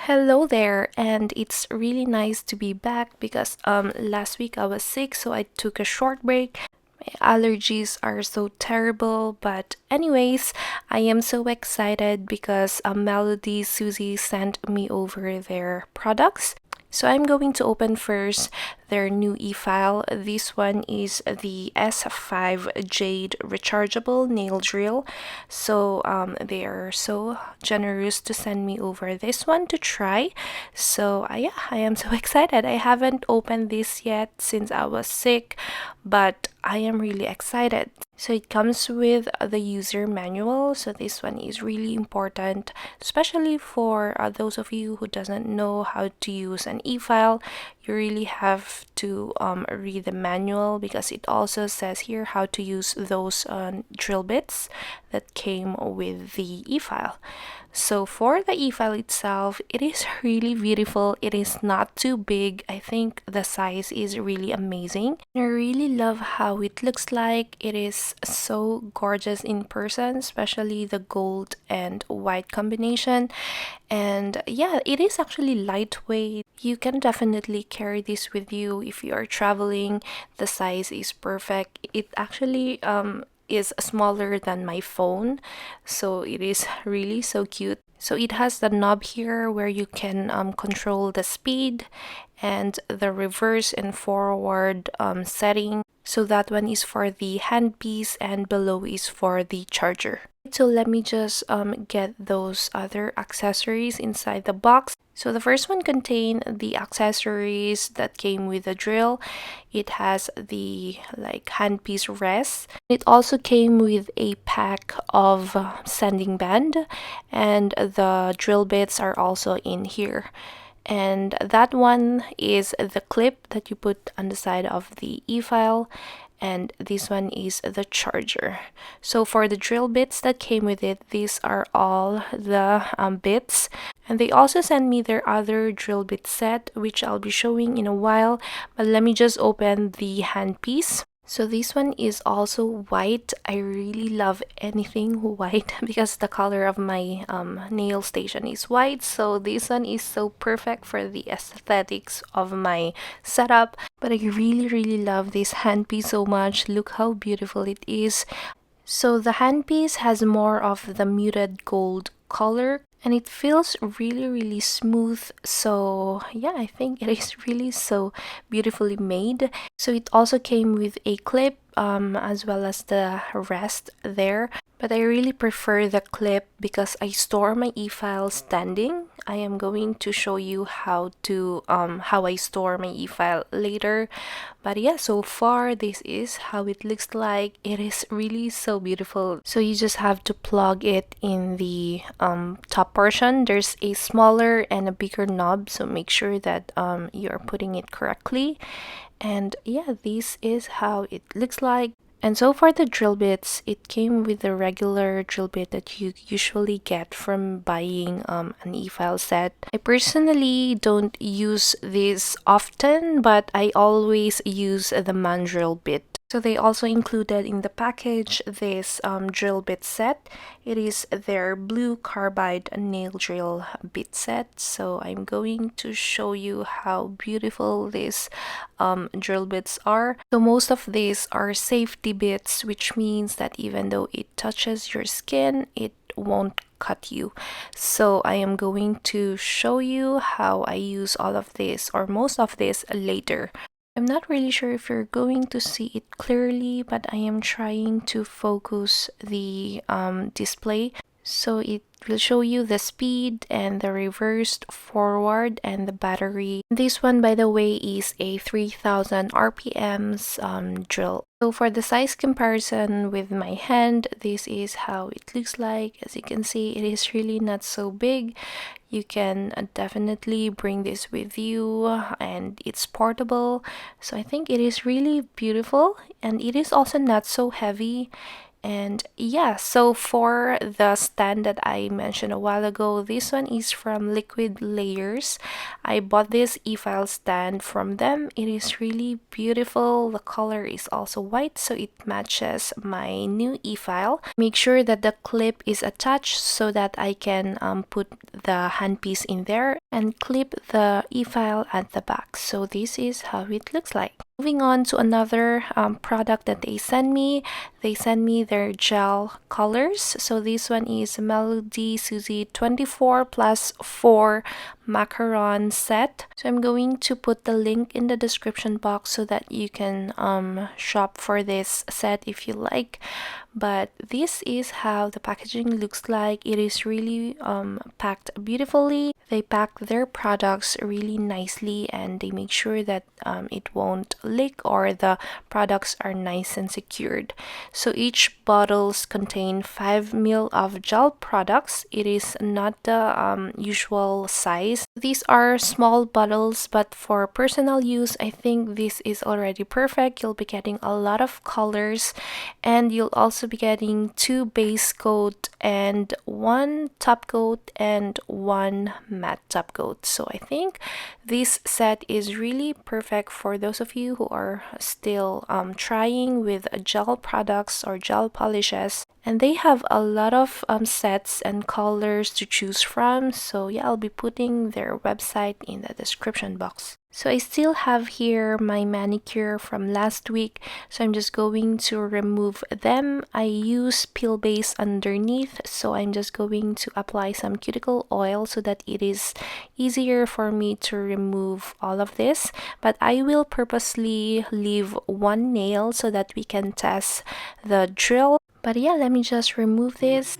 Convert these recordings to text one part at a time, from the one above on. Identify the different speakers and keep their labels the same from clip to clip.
Speaker 1: Hello there, and it's really nice to be back because last week I was sick, so I took a short break. My allergies are so terrible, but anyways, I am so excited because Melodysusie sent me over their products. So I'm going to open first their new e-file. This one is the S5 Jade rechargeable nail drill. So they are so generous to send me over this one to try. So yeah, I am so excited. I haven't opened this yet since I was sick, but I am really excited. So it comes with the user manual. So this one is really important, especially for those of you who doesn't know how to use an e-file. You really have to read the manual because it also says here how to use those drill bits that came with the e-file. So for the e-file itself, it is really beautiful. It is not too big. I think the size is really amazing. I really love how it looks like. It is so gorgeous in person, especially the gold and white combination. And yeah, it is actually lightweight. You can definitely carry this with you if you are traveling. The size is perfect. It actually is smaller than my phone, so it is really so cute. So it has the knob here where you can control the speed and the reverse and forward setting. So that one is for the handpiece and below is for the charger. So let me just get those other accessories inside the box. So the first one contained the accessories that came with the drill. It has the handpiece rest. It also came with a pack of sanding band, and the drill bits are also in here. And that one is the clip that you put on the side of the e-file, and this one is the charger. So for the drill bits that came with it, these are all the bits. And they also sent me their other drill bit set, which I'll be showing in a while. But let me just open the handpiece. So this one is also white. I really love anything white because the color of my nail station is white. So this one is so perfect for the aesthetics of my setup. But I really love this handpiece so much. Look how beautiful it is. So the handpiece has more of the muted gold color, and it feels really smooth. So yeah, I think it is really so beautifully made. So it also came with a clip as well as the rest there, but I really prefer the clip because I store my e-file standing. I am going to show you how I store my e-file later. But yeah, so far this is how it looks like. It is really so beautiful. So you just have to plug it in the top portion. There's a smaller and a bigger knob, so make sure that you are putting it correctly. And yeah, this is how it looks like. And so for the drill bits, it came with the regular drill bit that you usually get from buying an e-file set. I personally don't use this often, but I always use the mandrel bit. So they also included in the package this drill bit set. It is their blue carbide nail drill bit set. So I'm going to show you how beautiful these drill bits are. So most of these are safety bits, which means that even though it touches your skin, it won't cut you. So I am going to show you how I use all of this or most of this later. I'm not really sure if you're going to see it clearly, but I am trying to focus the display. So it will show you the speed and the reversed forward and the battery. This one, by the way, is a 3000 RPMs drill. So for the size comparison with my hand, this is how it looks like. As you can see, it is really not so big. You can definitely bring this with you, and it's portable. So I think it is really beautiful, and it is also not so heavy. And yeah, so for the stand that I mentioned a while ago, this one is from Liquid Layers. I bought this e-file stand from them. It is really beautiful. The color is also white, so it matches my new e-file. Make sure that the clip is attached so that I can put the handpiece in there and clip the e-file at the back. So this is how it looks like. Moving on to another product that they sent me their gel colors. So this one is Melodysusie 24 plus 4 macaron set. So I'm going to put the link in the description box so that you can shop for this set if you like. But this is how the packaging looks like. It is really packed beautifully. They pack their products really nicely and they make sure that it won't leak or the products are nice and secured. So each bottles contain 5 ml of gel products. It is not the usual size. These are small bottles, but for personal use, I think this is already perfect. You'll be getting a lot of colors and you'll also be getting 2 base coat and 1 top coat and 1 matte top coat. So I think this set is really perfect for those of you who are still trying with gel products or gel polishes. And they have a lot of sets and colors to choose from. So yeah, I'll be putting their website in the description box. So I still have here my manicure from last week, so I'm just going to remove them. I use peel base underneath, so I'm just going to apply some cuticle oil so that it is easier for me to remove all of this. But I will purposely leave one nail so that we can test the drill. But yeah, let me just remove this.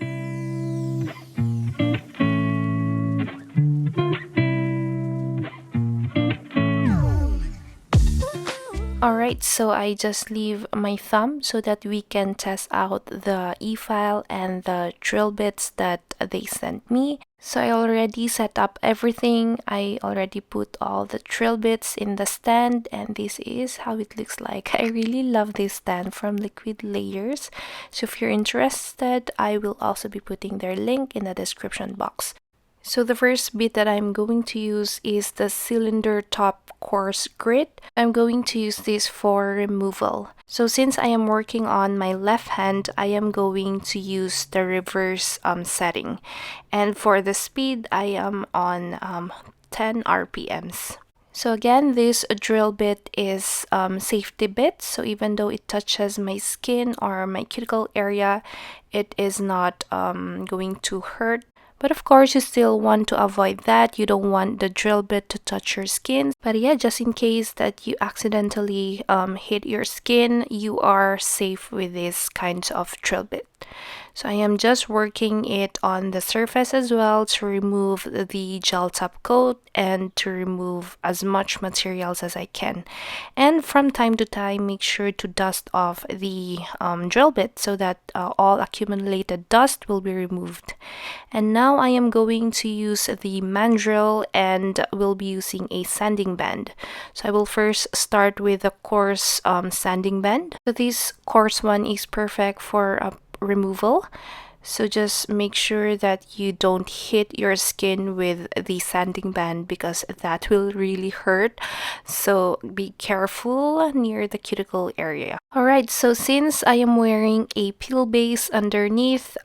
Speaker 1: Alright, so I just leave my thumb so that we can test out the e-file and the drill bits that they sent me. So I already set up everything. I already put all the drill bits in the stand and this is how it looks like. I really love this stand from Liquid Layers. So if you're interested, I will also be putting their link in the description box. So the first bit that I'm going to use is the cylinder top coarse grit. I'm going to use this for removal. So since I am working on my left hand, I am going to use the reverse setting. And for the speed, I am on 10 RPMs. So again, this drill bit is safety bit. So even though it touches my skin or my cuticle area, it is not going to hurt. But of course, you still want to avoid that. You don't want the drill bit to touch your skin. But yeah, just in case that you accidentally hit your skin, you are safe with this kind of drill bit. So I am just working it on the surface as well to remove the gel top coat and to remove as much materials as I can. And from time to time, make sure to dust off the drill bit so that all accumulated dust will be removed. And now I am going to use the mandrel and will be using a sanding band. So I will first start with the coarse sanding band. So this coarse one is perfect for removal. So just make sure that you don't hit your skin with the sanding band because that will really hurt. So be careful near the cuticle area. Alright, so since I am wearing a peel base underneath,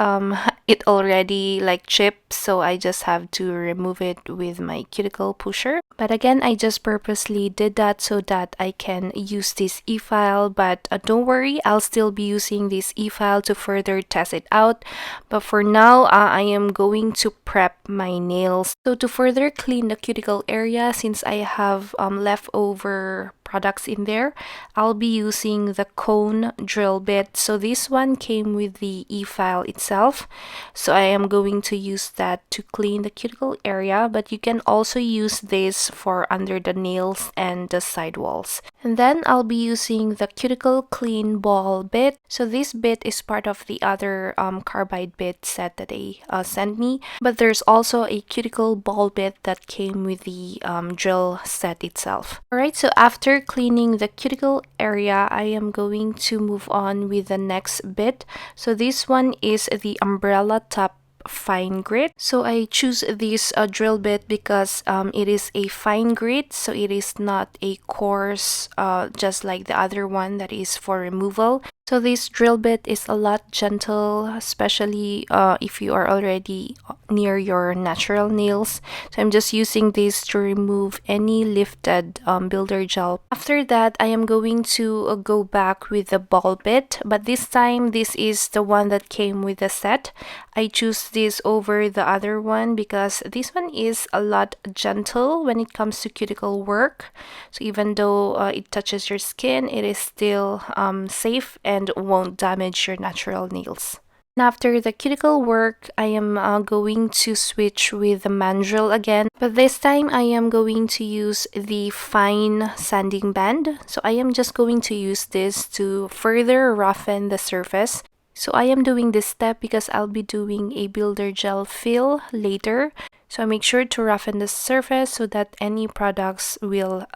Speaker 1: it already like chipped, so I just have to remove it with my cuticle pusher. But again, I just purposely did that so that I can use this e-file. But don't worry, I'll still be using this e-file to further test it out. But for now, I am going to prep my nails. So to further clean the cuticle area, since I have leftover products in there, I'll be using the cone drill bit. So this one came with the e-file itself. So I am going to use that to clean the cuticle area, but you can also use this for under the nails and the side walls. And then I'll be using the cuticle clean ball bit. So this bit is part of the other carbide bit set that they sent me, but there's also a cuticle ball bit that came with the drill set itself. Alright, so after cleaning the cuticle area, I am going to move on with the next bit. So this one is the umbrella top fine grit. So I choose this drill bit because it is a fine grit, so it is not a coarse just like the other one that is for removal. So this drill bit is a lot gentle, especially if you are already near your natural nails. So I'm just using this to remove any lifted builder gel. After that, I am going to go back with the ball bit, but this time this is the one that came with the set. I choose this over the other one because this one is a lot gentle when it comes to cuticle work. So even though it touches your skin, it is still safe and won't damage your natural nails. And after the cuticle work, I am going to switch with the mandrel again, but this time I am going to use the fine sanding band. So I am just going to use this to further roughen the surface. So I am doing this step because I'll be doing a builder gel fill later. So I make sure to roughen the surface so that any products will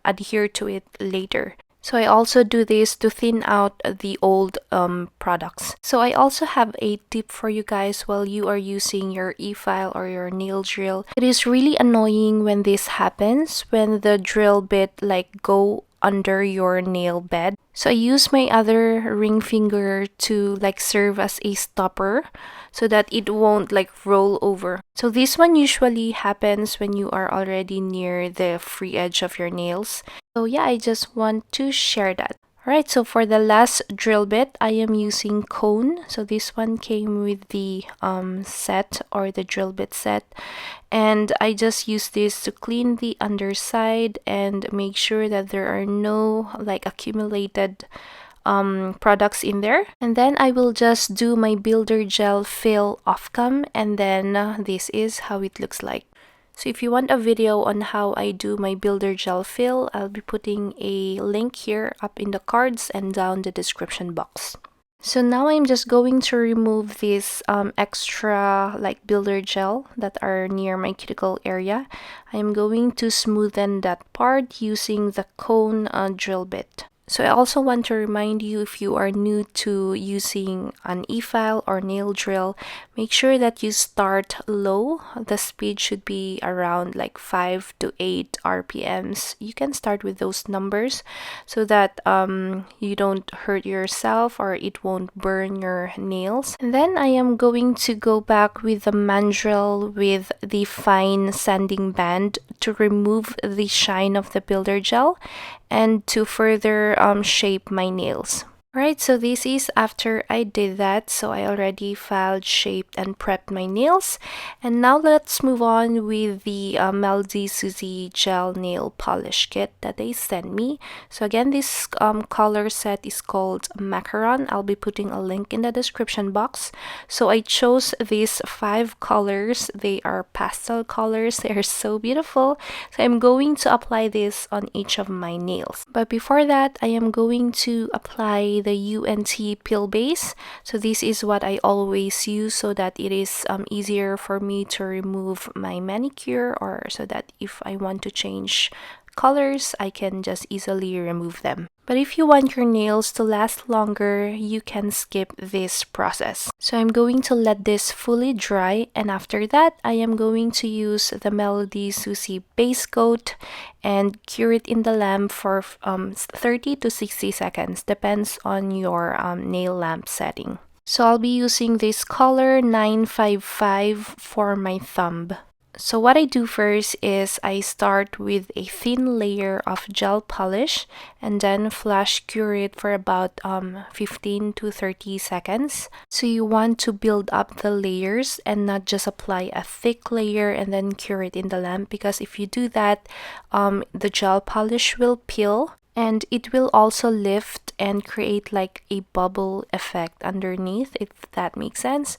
Speaker 1: adhere to it later. So I also do this to thin out the old products. So I also have a tip for you guys while you are using your e-file or your nail drill. It is really annoying when this happens, when the drill bit like go under your nail bed. So I use my other ring finger to like serve as a stopper so that it won't like roll over. So this one usually happens when you are already near the free edge of your nails. So yeah, I just want to share that. Alright, so for the last drill bit, I am using cone. So this one came with the set or the drill bit set. And I just use this to clean the underside and make sure that there are no like accumulated products in there. And then I will just do my builder gel fill off cam, and then this is how it looks like. So if you want a video on how I do my builder gel fill, I'll be putting a link here up in the cards and down the description box. So now I'm just going to remove this extra like builder gel that are near my cuticle area. I'm going to smoothen that part using the cone drill bit. So I also want to remind you, if you are new to using an e-file or nail drill, make sure that you start low. The speed should be around like 5 to 8 RPMs. You can start with those numbers so that you don't hurt yourself or it won't burn your nails. And then I am going to go back with the mandrel with the fine sanding band to remove the shine of the builder gel and to further shape my nails. Alright, so this is after I did that. So I already filed, shaped, and prepped my nails. And now let's move on with the Melodysusie Gel Nail Polish Kit that they sent me. So again, this color set is called Macaron. I'll be putting a link in the description box. So I chose these 5 colors. They are pastel colors. They are so beautiful. So I'm going to apply this on each of my nails. But before that, I am going to apply the UNT peel base. So this is what I always use so that it is easier for me to remove my manicure, or so that if I want to change colors, I can just easily remove them. But if you want your nails to last longer, you can skip this process. So I'm going to let this fully dry, and after that, I am going to use the Melodysusie base coat and cure it in the lamp for 30 to 60 seconds, depends on your nail lamp setting. So I'll be using this color 955 for my thumb. So what I do first is I start with a thin layer of gel polish and then flash cure it for about 15 to 30 seconds. So you want to build up the layers and not just apply a thick layer and then cure it in the lamp, because if you do that, the gel polish will peel. And it will also lift and create like a bubble effect underneath, if that makes sense.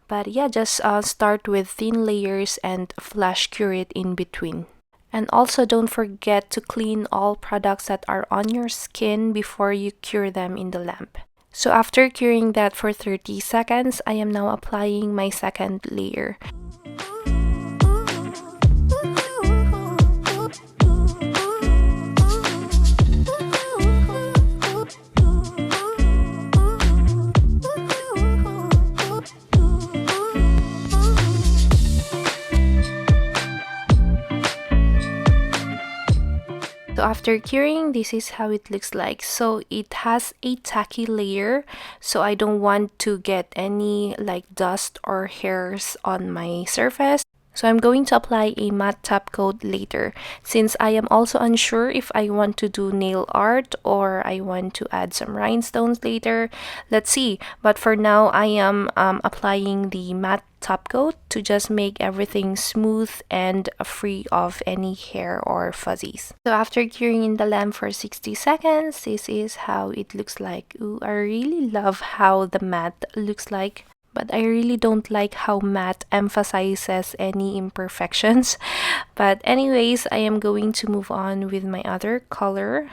Speaker 1: But yeah, just start with thin layers and flash cure it in between. And also don't forget to clean all products that are on your skin before you cure them in the lamp. So after curing that for 30 seconds, I am now applying my second layer. So after curing, this is how it looks like. So it has a tacky layer, so I don't want to get any like dust or hairs on my surface. So I'm going to apply a matte top coat later, since I am also unsure if I want to do nail art or I want to add some rhinestones later. Let's see. But for now, I am applying the matte top coat to just make everything smooth and free of any hair or fuzzies. So after curing in the lamp for 60 seconds, this is how it looks like. Ooh, I really love how the matte looks like. But I really don't like how matte emphasizes any imperfections. But anyways, I am going to move on with my other color,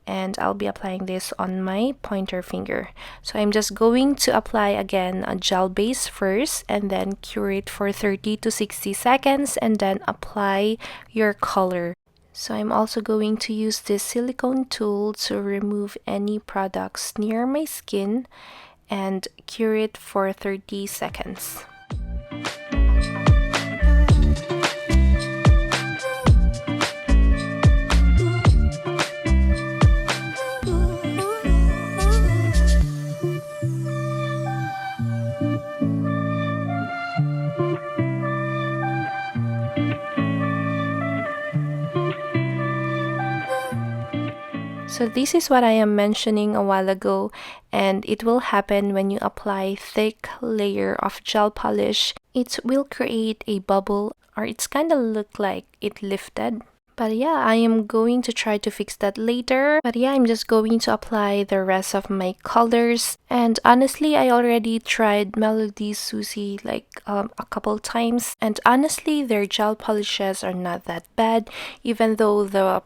Speaker 1: and I'll be applying this on my pointer finger. So I'm just going to apply again a gel base first, and then cure it for 30 to 60 seconds, and then apply your color. So I'm also going to use this silicone tool to remove any products near my skin and cure it for 30 seconds. So this is what I am mentioning a while ago, and it will happen when you apply thick layer of gel polish. It will create a bubble, or it's kind of look like it lifted. But yeah, I am going to try to fix that later. But yeah, I'm just going to apply the rest of my colors. And honestly, I already tried Melodysusie like a couple times. And honestly, their gel polishes are not that bad. Even though the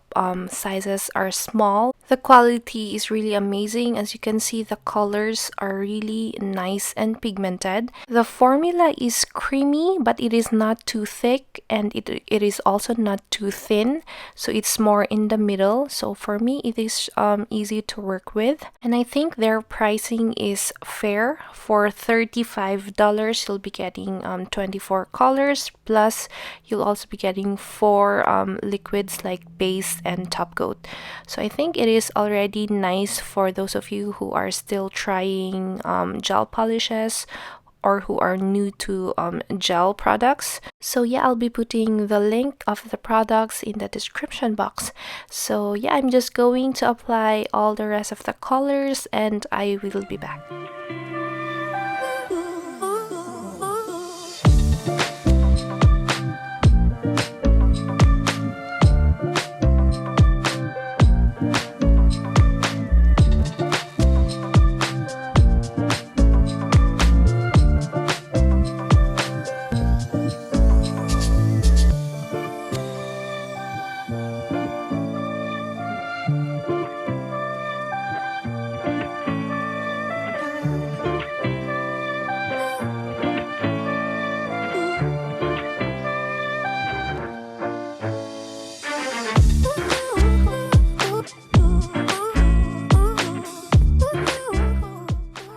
Speaker 1: sizes are small, the quality is really amazing. As you can see, the colors are really nice and pigmented. The formula is creamy, but it is not too thick, and it is also not too thin. So it's more in the middle. So for me, it is easy to work with. And I think their pricing is fair. For $35, you'll be getting 24 colors, plus you'll also be getting 4 liquids like base and top coat. So I think it is already nice for those of you who are still trying gel polishes or who are new to gel products. So yeah, I'll be putting the link of the products in the description box. So yeah, I'm just going to apply all the rest of the colors, and I will be back.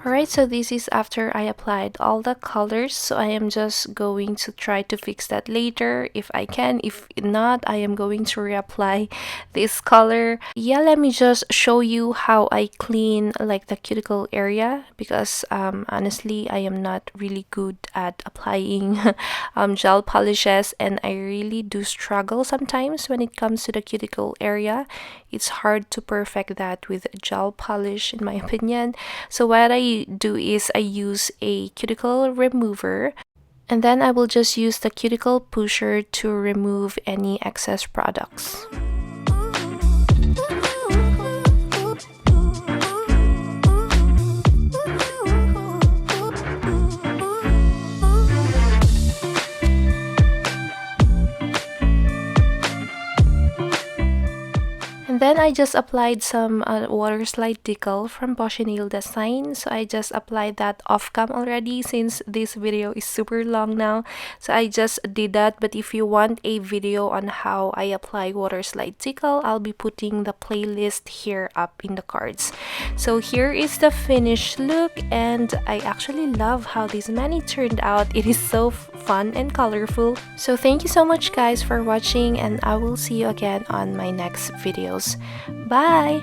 Speaker 1: Alright, so this is after I applied all the colors, so I am just going to try to fix that later if I can. If not, I am going to reapply this color. Yeah, let me just show you how I clean like the cuticle area, because honestly, I am not really good at applying gel polishes, and I really do struggle sometimes when it comes to the cuticle area. It's hard to perfect that with gel polish, in my opinion. So what I do is I use a cuticle remover, and then I will just use the cuticle pusher to remove any excess products. Then I just applied some WATERSLIDE decal from POSHY nail design. So I just applied that off cam already, since this video is super long now. So I just did that. But if you want a video on how I apply WATERSLIDE decal, I'll be putting the playlist here up in the cards. So here is the finished look, and I actually love how this mani turned out. It is so fun and colorful. So thank you so much guys for watching, and I will see you again on my next videos. Bye!